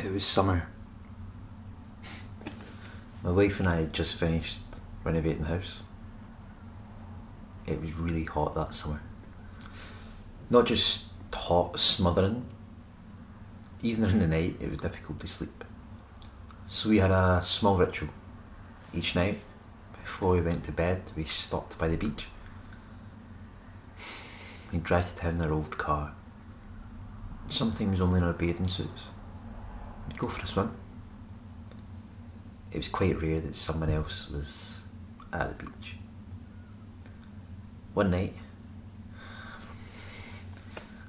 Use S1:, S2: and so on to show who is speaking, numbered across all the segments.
S1: It was summer. My wife and I had just finished renovating the house. It was really hot that summer. Not just hot, smothering. Even in the night, it was difficult to sleep. So we had a small ritual. Each night, before we went to bed, we stopped by the beach. We'd drive to town in our old car. Sometimes only in our bathing suits. We'd go for a swim. It was quite rare that someone else was at the beach. One night,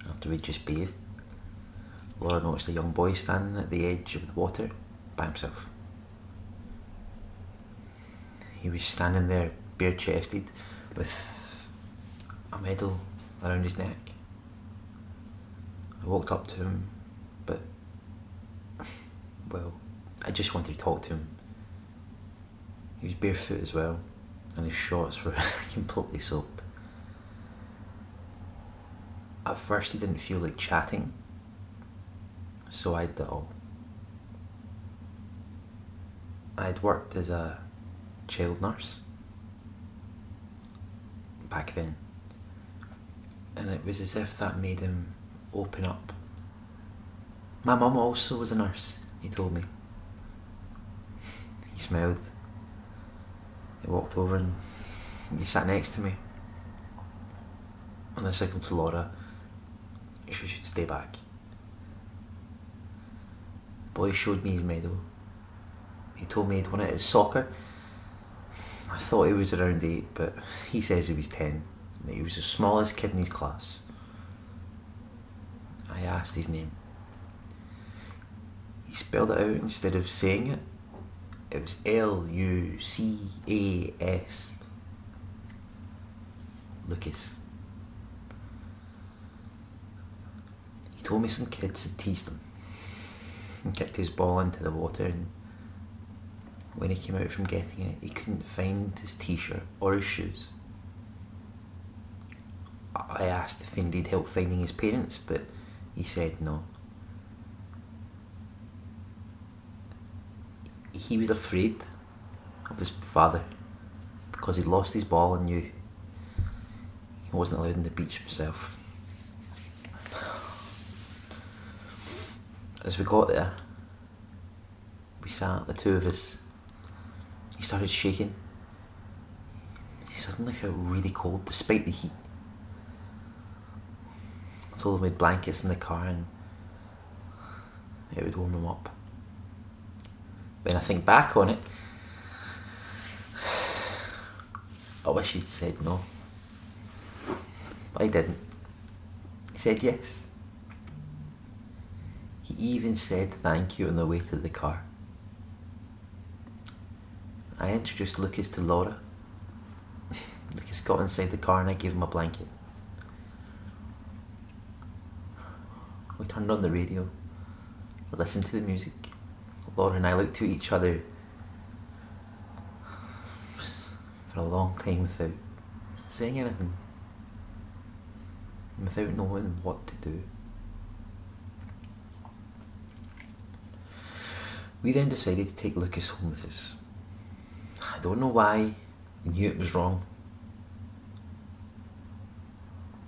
S1: after we'd just bathed, Laura noticed a young boy standing at the edge of the water by himself. He was standing there bare-chested with a medal around his neck. I walked up to him, but, well, I just wanted to talk to him. He was barefoot as well, and his shorts were completely soaked. At first he didn't feel like chatting, so I did it all. I'd worked as a child nurse back then, and it was as if that made him open up. My mum also was a nurse, he told me. He smiled. He walked over and he sat next to me. And I signalled to Laura she should stay back. The boy showed me his medal. He told me he'd won it at soccer. I thought he was around 8, but he says he was 10. And he was the smallest kid in his class. I asked his name. He spelled it out instead of saying it. It was Lucas. Lucas. He told me some kids had teased him and kicked his ball into the water, and when he came out from getting it, he couldn't find his t-shirt or his shoes. I asked if he needed help finding his parents, but he said no. He was afraid of his father because he'd lost his ball and knew he wasn't allowed on the beach himself. As we got there, we sat, the two of us. He started shaking. He suddenly felt really cold despite the heat. I told him we had blankets in the car and it would warm him up. When I think back on it, I wish he'd said no. But he didn't. He said yes. He even said thank you on the way to the car. I introduced Lucas to Laura. Lucas got inside the car and I gave him a blanket. We turned on the radio, we listened to the music. Laura and I looked at each other for a long time without saying anything, and without knowing what to do. We then decided to take Lucas home with us. I don't know why, we knew it was wrong,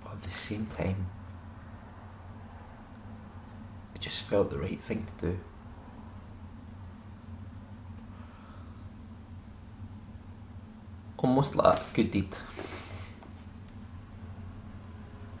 S1: but at the same time, it just felt the right thing to do. Almost like a good deed.